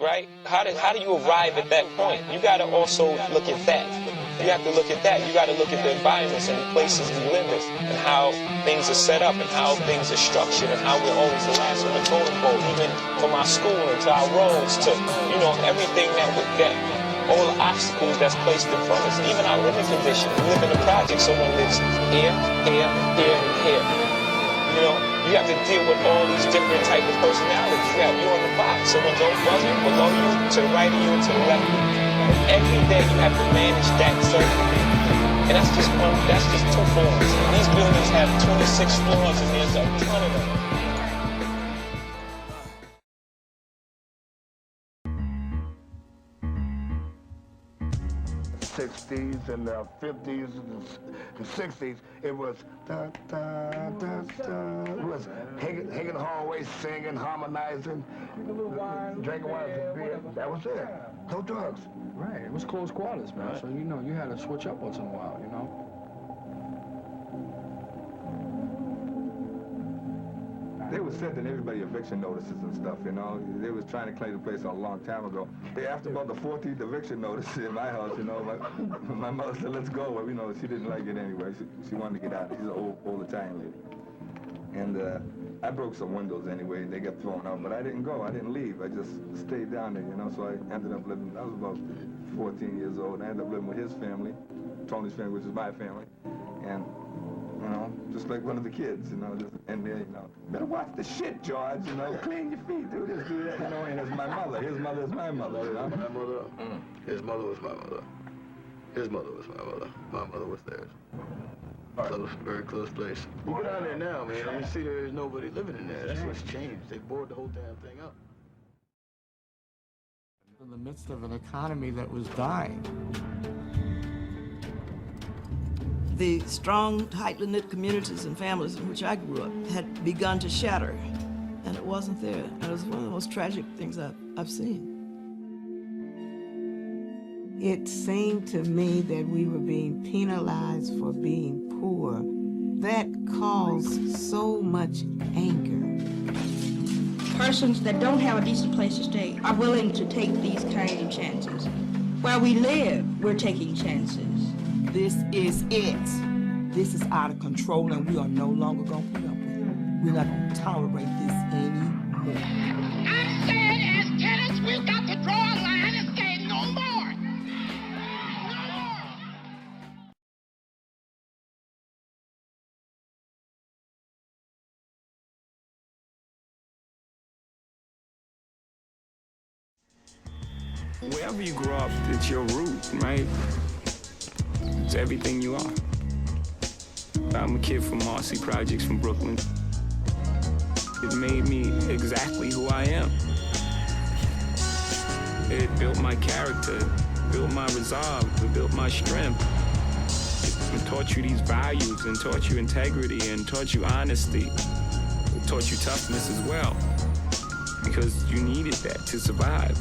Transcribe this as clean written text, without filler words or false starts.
right? How do you arrive at that point? You got to also look at that. You have to look at that. You got to look at the environments and the places we live in and how things are set up and how things are structured and how we're always the last on the totem pole, even from our schooling to our roads to, you know, everything that all the obstacles that's placed in front of us, even our living condition. We live in a project, someone lives here, here, here, and here. You know, you have to deal with all these different type of personalities. You have you on the box, someone's above you, below you, to the right of you, and to the left of you. And every day you have to manage that circle. And that's just 2 floors. And these buildings have 26 floors and there's a ton of them. 60s and the 50s and the 60s, it was da da da da. It was hanging hallways, singing, harmonizing, drinking wine and beer. That was it. No drugs. Right. It was close quarters, man. Right. So you know you had to switch up once in a while, you know. They were sending everybody eviction notices and stuff, you know. They was trying to claim the place a long time ago. After about the 14th eviction notice in my house, you know, my mother said, let's go. Well, you know, she didn't like it anyway. She wanted to get out. She's an old Italian lady. And I broke some windows anyway. They got thrown out, but I didn't go. I didn't leave. I just stayed down there, you know. So I ended up living, I was about 14 years old. I ended up living with his family, Tony's family, which is my family. And you know, just like one of the kids, you know, just in there, you know, better watch the shit, George, you know, clean your feet, do this, do that, you know, and it's my mother. His mother is my mother, you know. My mother, his mother was my mother. His mother was my mother. My mother was theirs. Close, very close place. You go down there now, man, and you see there's nobody living in there. That's what's changed. They boarded the whole damn thing up. In the midst of an economy that was dying. The strong, tightly knit communities and families in which I grew up had begun to shatter, and it wasn't there. And it was one of the most tragic things I've seen. It seemed to me that we were being penalized for being poor. That caused so much anger. Persons that don't have a decent place to stay are willing to take these kinds of chances. Where we live, we're taking chances. This is it. This is out of control, and we are no longer going to put up with it. We're not going to tolerate this anymore. I said, as tenants, we've got to draw a line and say no more. No more. Wherever you grow up, it's your root, right? It's everything you are. I'm a kid from Marcy Projects from Brooklyn. It made me exactly who I am. It built my character, built my resolve, it built my strength. It taught you these values and taught you integrity and taught you honesty. It taught you toughness as well, because you needed that to survive.